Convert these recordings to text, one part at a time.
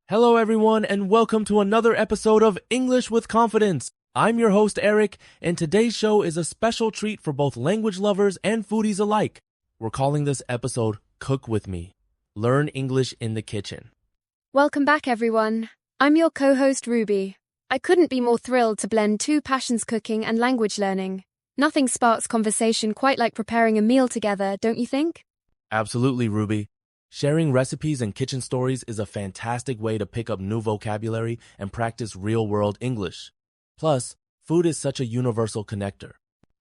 Hello, everyone, and welcome to another episode of English with Confidence. I'm your host, Eric, and today's show is a special treat for both language lovers and foodies alike. We're calling this episode Cook With Me. Learn English in the kitchen. Welcome back, everyone. I'm your co-host, Ruby. I couldn't be more thrilled to blend two passions, cooking and language learning. Nothing sparks conversation quite like preparing a meal together, don't you think? Absolutely, Ruby. Sharing recipes and kitchen stories is a fantastic way to pick up new vocabulary and practice real-world English. Plus, food is such a universal connector.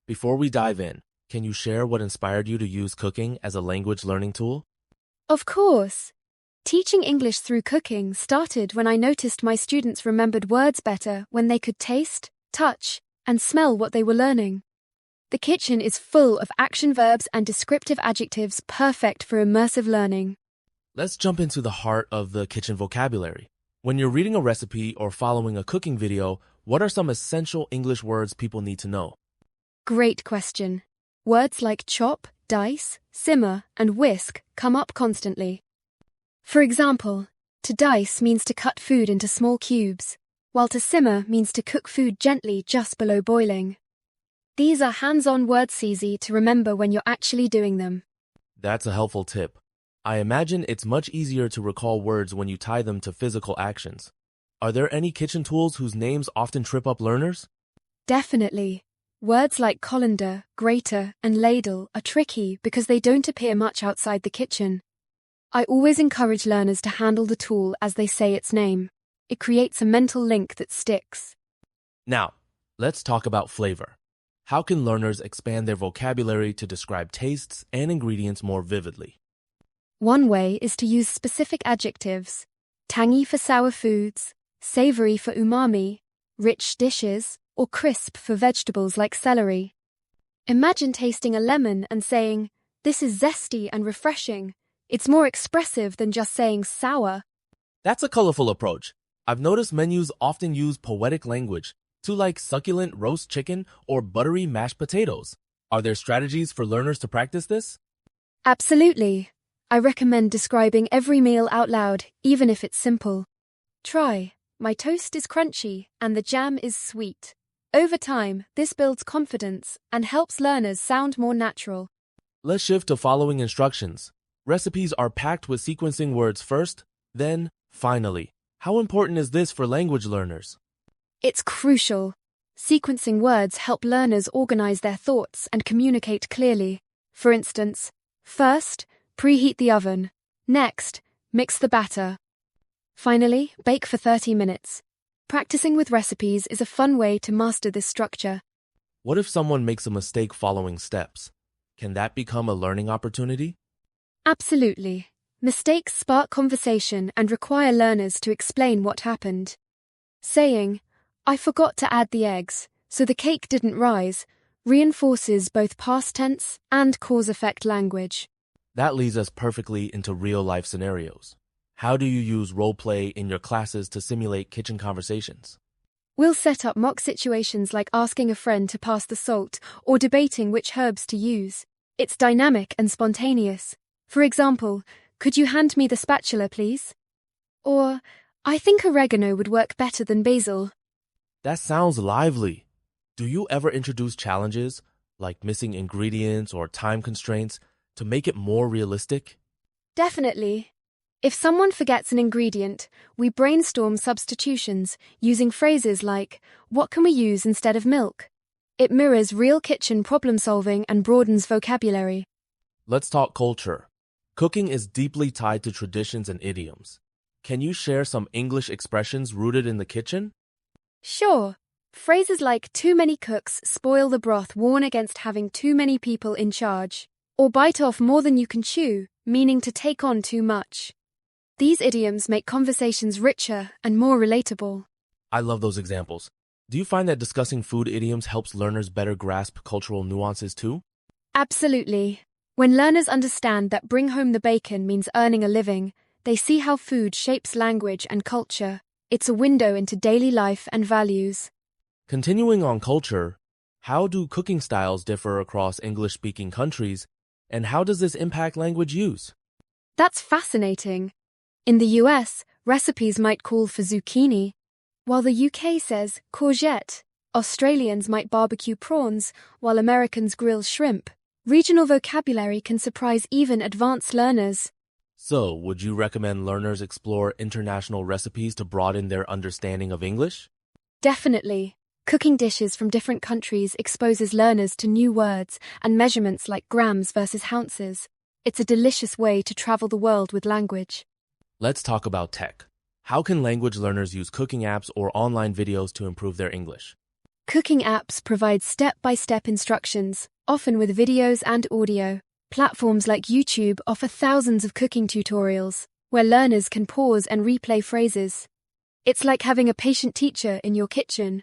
Before we dive in, can you share what inspired you to use cooking as a language learning tool? Of course. Teaching English through cooking started when I noticed my students remembered words better when they could taste, touch, and smell what they were learning. The kitchen is full of action verbs and descriptive adjectives perfect for immersive learning. Let's jump into the heart of the kitchen vocabulary. When you're reading a recipe or following a cooking video, what are some essential English words people need to know? Great question. Words like chop, dice, simmer, and whisk come up constantly. For example, to dice means to cut food into small cubes, while to simmer means to cook food gently just below boiling. These are hands-on words easy to remember when you're actually doing them. That's a helpful tip. I imagine it's much easier to recall words when you tie them to physical actions. Are there any kitchen tools whose names often trip up learners? Definitely. Words like colander, grater, and ladle are tricky because they don't appear much outside the kitchen. I always encourage learners to handle the tool as they say its name. It creates a mental link that sticks. Now, let's talk about flavor. How can learners expand their vocabulary to describe tastes and ingredients more vividly? One way is to use specific adjectives: tangy for sour foods, savory for umami, rich dishes, or crisp for vegetables like celery. Imagine tasting a lemon and saying, "This is zesty and refreshing." It's more expressive than just saying sour. That's a colorful approach. I've noticed menus often use poetic language to like succulent roast chicken or buttery mashed potatoes. Are there strategies for learners to practice this? Absolutely. I recommend describing every meal out loud, even if it's simple. Try, "My toast is crunchy and the jam is sweet." Over time, this builds confidence and helps learners sound more natural. Let's shift to following instructions. Recipes are packed with sequencing words first, then, finally. How important is this for language learners? It's crucial. Sequencing words help learners organize their thoughts and communicate clearly. For instance, first, preheat the oven. Next, mix the batter. Finally, bake for 30 minutes. Practicing with recipes is a fun way to master this structure. What if someone makes a mistake following steps? Can that become a learning opportunity? Absolutely. Mistakes spark conversation and require learners to explain what happened. Saying, "I forgot to add the eggs, so the cake didn't rise," reinforces both past tense and cause-effect language. That leads us perfectly into real-life scenarios. How do you use role play in your classes to simulate kitchen conversations? We'll set up mock situations like asking a friend to pass the salt or debating which herbs to use. It's dynamic and spontaneous. For example, "Could you hand me the spatula, please?" Or, "I think oregano would work better than basil." That sounds lively. Do you ever introduce challenges, like missing ingredients or time constraints, to make it more realistic? Definitely. If someone forgets an ingredient, we brainstorm substitutions using phrases like, "What can we use instead of milk?" It mirrors real kitchen problem-solving and broadens vocabulary. Let's talk culture. Cooking is deeply tied to traditions and idioms. Can you share some English expressions rooted in the kitchen? Sure. Phrases like "too many cooks spoil the broth" warn against having too many people in charge. Or "bite off more than you can chew," meaning to take on too much. These idioms make conversations richer and more relatable. I love those examples. Do you find that discussing food idioms helps learners better grasp cultural nuances too? Absolutely. When learners understand that "bring home the bacon" means earning a living, they see how food shapes language and culture. It's a window into daily life and values. Continuing on culture, how do cooking styles differ across English-speaking countries, and how does this impact language use? That's fascinating. In the US, Recipes might call for zucchini, while the UK says courgette. Australians might barbecue prawns, while Americans grill shrimp. Regional vocabulary can surprise even advanced learners. So, would you recommend learners explore international recipes to broaden their understanding of English? Definitely. Cooking dishes from different countries exposes learners to new words and measurements like grams versus ounces. It's a delicious way to travel the world with language. Let's talk about tech. How can language learners use cooking apps or online videos to improve their English? Cooking apps provide step-by-step instructions, often with videos and audio. Platforms like YouTube offer thousands of cooking tutorials, where learners can pause and replay phrases. It's like having a patient teacher in your kitchen.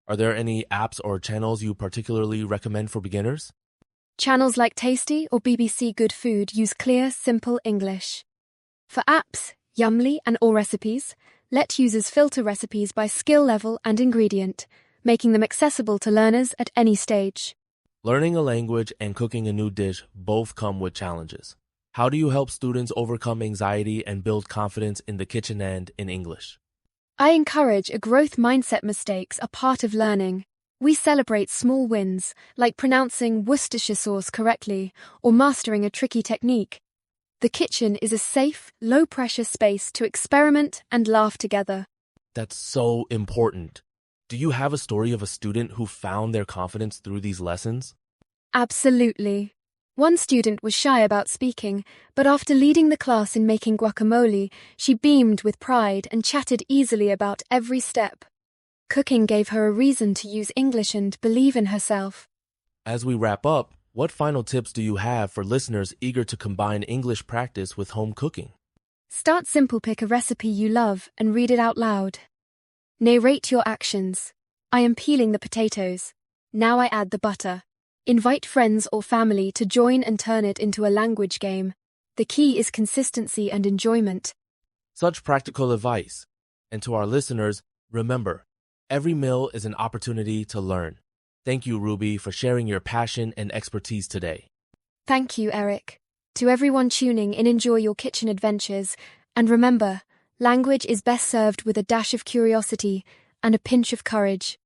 Are there any apps or channels you particularly recommend for beginners? Channels like Tasty or BBC Good Food use clear, simple English. For apps, Yumly and All Recipes let users filter recipes by skill level and ingredient, making them accessible to learners at any stage. Learning a language and cooking a new dish both come with challenges. How do you help students overcome anxiety and build confidence in the kitchen and in English? I encourage a growth mindset. Mistakes are part of learning. We celebrate small wins, like pronouncing Worcestershire sauce correctly or mastering a tricky technique. The kitchen is a safe, low-pressure space to experiment and laugh together. That's so important. Do you have a story of a student who found their confidence through these lessons? Absolutely. One student was shy about speaking, but after leading the class in making guacamole, she beamed with pride and chatted easily about every step. Cooking gave her a reason to use English and believe in herself. As we wrap up, what final tips do you have for listeners eager to combine English practice with home cooking? Start simple. Pick a recipe you love and read it out loud. Narrate your actions. I am peeling the potatoes. Now I add the butter. Invite friends or family to join and turn it into a language game. The key is consistency and enjoyment. Such practical advice. And to our listeners, remember, every meal is an opportunity to learn. Thank you, Ruby, for sharing your passion and expertise today. Thank you, Eric. To everyone tuning in, enjoy your kitchen adventures. And remember, language is best served with a dash of curiosity and a pinch of courage.